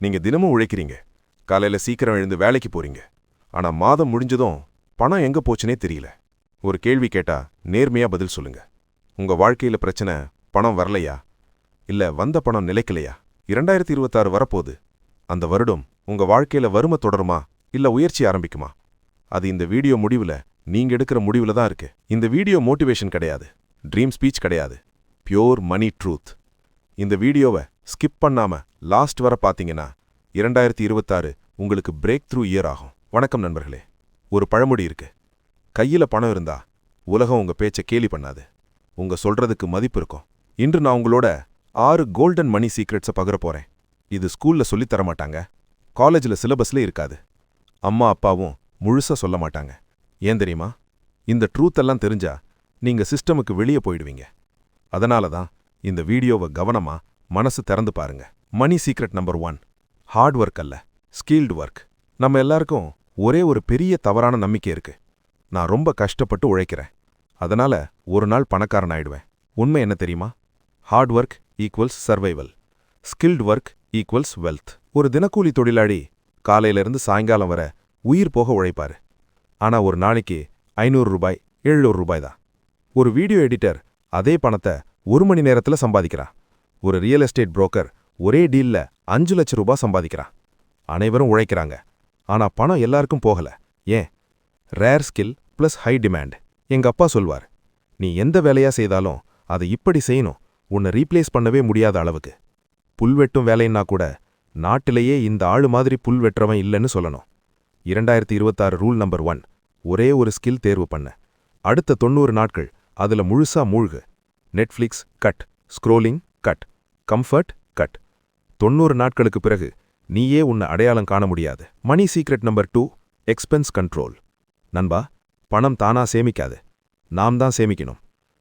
நீங்க தினமும் உழைக்கிறீங்க, காலையில சீக்கிரம் எழுந்து வேலைக்கு போறீங்க. ஆனா மாதம் முடிஞ்சதும் பணம் எங்க போச்சுனே தெரியல. ஒரு கேள்வி கேட்டா நேர்மையா பதில் சொல்லுங்க. உங்க வாழ்க்கையில பிரச்சனை பணம் வரலையா, இல்ல வந்த பணம் நிலைக்கலையா? 2026 வரப்போகுது. அந்த வருடம் உங்க வாழ்க்கையில வறுமை தொடருமா, இல்ல உயர்ச்சி ஆரம்பிக்குமா? அது இந்த வீடியோ முடிவுல நீங்க எடுக்கிற முடிவுல தான் இருக்கு. இந்த வீடியோ மோட்டிவேஷன் கிடையாது, ட்ரீம் ஸ்பீச் கிடையாது, பியோர் மணி ட்ரூத். இந்த வீடியோவை ஸ்கிப் பண்ணாம லாஸ்ட் வர பாத்தீங்கன்னா 2026 உங்களுக்கு பிரேக் த்ரூ இயர் ஆகும். வணக்கம் நண்பர்களே. ஒரு பழமொழி இருக்கு, கையில பணம் இருந்தா உலகம் உங்க பேச்ச கேலி பண்ணாது, உங்க சொல்றதுக்கு மதிப்பு இருக்கும். இன்று நான் உங்களோட 6 கோல்டன் மணி சீக்ரெட்ஸை பகிர போறேன். இது ஸ்கூல்ல சொல்லித் தர மாட்டாங்க, காலேஜ்ல சிலபஸ்ல இருக்காது, அம்மா அப்பாவும் முழுசா சொல்ல மாட்டாங்க. ஏன் தெரியுமா? இந்த ட்ரூத் எல்லாம் தெரிஞ்சா நீங்க சிஸ்டமுக்கு வெளியே போயிடுவீங்க. அதனால தான் இந்த வீடியோவை கவனமா மனசு திறந்து பாருங்க. மணி சீக்ரெட் நம்பர் 1, ஹார்ட் ஒர்க் அல்ல, ஸ்கில்டு ஒர்க். நம்ம எல்லாருக்கும் ஒரே ஒரு பெரிய தவறான நம்பிக்கை இருக்கு, நான் ரொம்ப கஷ்டப்பட்டு உழைக்கிறேன், அதனால ஒரு நாள் பணக்காரன் ஆயிடுவேன். உண்மை என்ன தெரியுமா? Hard work equals survival, skilled work equals wealth. ஒரு தினக்கூலி தொழிலாளி காலையிலிருந்து சாயங்காலம் வர உயிர் போக உழைப்பாரு. ஆனா ஒரு நாளைக்கு 500 ரூபாய் 700 ரூபாய் தான். ஒரு வீடியோ எடிட்டர் அதே பணத்தை 1 மணி நேரத்துல சம்பாதிக்கிறான். ஒரு ரியல் எஸ்டேட் புரோக்கர் ஒரே டீல்ல 5 லட்சம் ரூபாய் சம்பாதிக்கிறான். அனைவரும் உழைக்கிறாங்க, ஆனா பணம் எல்லாருக்கும் போகல. ஏன்? Rare skill plus high demand. எங்க அப்பா சொல்வார், நீ எந்த வேலையா செய்தாலும் அதை இப்படி செய்யணும், உன்னை ரீப்ளேஸ் பண்ணவே முடியாத அளவுக்கு. புல்வெட்டும் வேலைன்னா கூட நாட்டிலேயே இந்த ஆளு மாதிரி புல் வெட்டுறவன் இல்லைன்னு சொல்லணும். 2026 ரூல் நம்பர் 1, ஒரே ஒரு ஸ்கில் தேர்வு பண்ண, அடுத்த 90 நாட்கள் அதுல முழுசா மூழ்கு. Netflix cut, scrolling cut, comfort cut. 90 நாட்களுக்கு பிறகு நீயே உன்னை அடையாளம் காண முடியாது. Money secret number 2, expense control. நண்பா, பணம் தானா சேமிக்காது, நாம் தான் சேமிக்கணும்.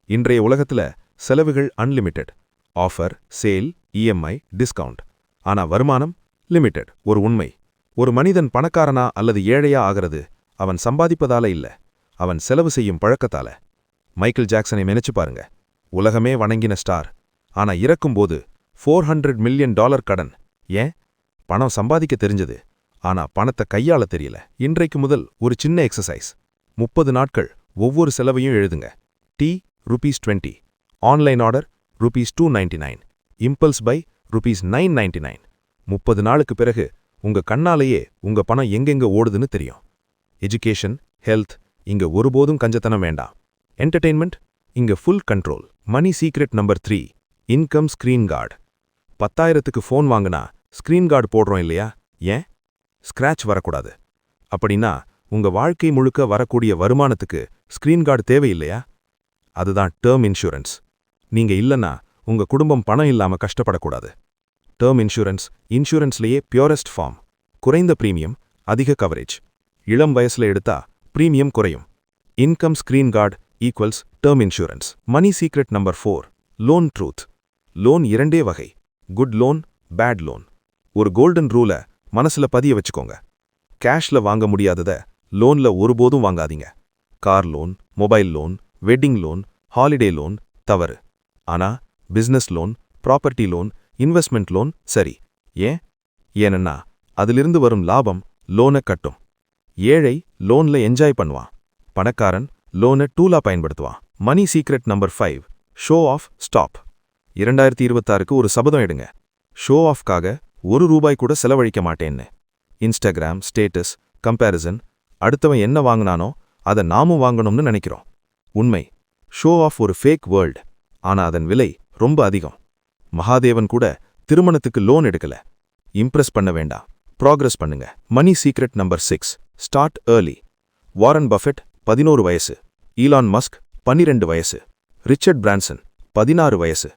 இன்றைய உலகத்துல செலவுகள் unlimited, offer, sale, EMI, discount. ஆனா வருமானம் லிமிட்டெட். ஒரு உண்மை, ஒரு மனிதன் பணக்காரனா அல்லது ஏழையா ஆகிறது அவன் சம்பாதிப்பதால இல்ல, அவன் செலவு செய்யும் பழக்கத்தால. மைக்கேல் ஜாக்சனை நினைச்சு பாருங்க, உலகமே வணங்கின ஸ்டார். ஆனா இறக்கும்போது $400 மில்லியன் கடன். ஏன்? பணம் சம்பாதிக்க தெரிஞ்சது, ஆனா பணத்தை கையாள தெரியல. இன்றைக்கு முதல் ஒரு சின்ன எக்ஸசைஸ், 30 நாட்கள் ஒவ்வொரு செலவையும் எழுதுங்க. Tea ₹20, online order ₹299, impulse buy ₹999. 30 நாளுக்கு பிறகு உங்க கண்ணாலேயே உங்க பணம் எங்கெங்க ஓடுதுன்னு தெரியும். எஜுகேஷன், ஹெல்த், இங்க ஒருபோதும் கஞ்சத்தனம் வேண்டாம். என்டர்டெயின்மெண்ட், இங்க full control. Money secret number 3, income screen guard. 10,000க்கு ஃபோன் வாங்கினா ஸ்கிரீன் கார்டு போடுறோம் இல்லையா? ஏன்? ஸ்கிராட்ச் வரக்கூடாது. அப்படின்னா உங்க வாழ்க்கை முழுக்க வரக்கூடிய வருமானத்துக்கு ஸ்கிரீன் கார்டு தேவையில்லையா? அதுதான் டேர்ம் இன்சூரன்ஸ். நீங்க இல்லனா உங்க குடும்பம் பணம் இல்லாம கஷ்டப்படக்கூடாது. டேர்ம் இன்சூரன்ஸ் இன்சூரன்ஸ்லேயே பியூரஸ்ட் ஃபார்ம். குறைந்த பிரீமியம், அதிக கவரேஜ். இளம் வயசுல எடுத்தா பிரீமியம் குறையும். Income screen guard equals term insurance. Money secret number 4, loan truth. Loan 2 வகை, குட் லோன், பேட் லோன். ஒரு கோல்டன் ரூல மனசுல பதிய வச்சுக்கோங்க, கேஷ்ல வாங்க முடியாதத லோன்ல ஒருபோதும் வாங்காதீங்க. Car loan, mobile loan, wedding loan, holiday loan தவறு. ஆனா business loan, property loan, investment loan சரி. ஏன்? ஏனென்னா அதிலிருந்து வரும் லாபம் லோனை கட்டும். ஏழை லோன்ல என்ஜாய் பண்ணுவான், பணக்காரன் லோனை டூலா பயன்படுத்துவான். Money secret number 5, show off stop. 2026க்கு ஒரு சபதம் எடுங்க, ஷோ ஆஃப்காக ₹1 கூட செலவழிக்க மாட்டேன்னு. இன்ஸ்டாகிராம், ஸ்டேட்டஸ், கம்பேரிசன், அடுத்தவன் என்ன வாங்கினானோ அதை நாமும் வாங்கணும்னு நினைக்கிறோம். உண்மை, ஷோ ஆஃப் ஒரு ஃபேக் வேர்ல்டு, ஆனா அதன் விலை ரொம்ப அதிகம். மகாதேவன் கூட திருமணத்துக்கு லோன் எடுக்கல. இம்ப்ரெஸ் பண்ண வேண்டாம், ப்ராக்ரஸ் பண்ணுங்க. Money secret number 6, start early. Warren Buffett 11 வயசு, ஈலான் மஸ்க் 12 வயசு, ரிச்சர்ட் பிரான்சன் 16 வயசு.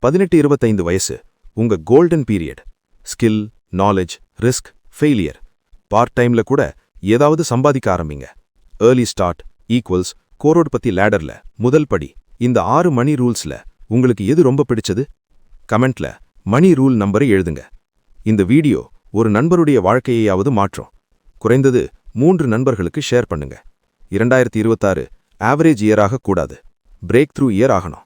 18-25 வயசு உங்க golden period. Skill, knowledge, risk, failure. Part டைம்ல கூட ஏதாவது சம்பாதிக்க ஆரம்பிங்க. ஏர்லி ஸ்டார்ட் ஈக்குவல்ஸ் கோரோட்பதி லேடர்ல முதல் படி. இந்த 6 மணி ரூல்ஸ்ல உங்களுக்கு எது ரொம்ப பிடிச்சது? கமெண்ட்ல மணி ரூல் நம்பரை எழுதுங்க. இந்த வீடியோ ஒரு நண்பருடைய வாழ்க்கையையாவது மாற்றும். குறைந்தது 3 நண்பர்களுக்கு ஷேர் பண்ணுங்க. 2026 ஆவரேஜ் இயராக கூடாது, பிரேக் த்ரூ இயர் ஆகணும்.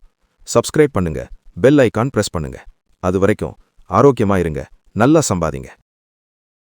சப்ஸ்கிரைப் பண்ணுங்க, பெல் ஐகான் பிரஸ் பண்ணுங்க. அது வரைக்கும் ஆரோக்கியமா இருங்க, நல்லா சம்பாதிங்க.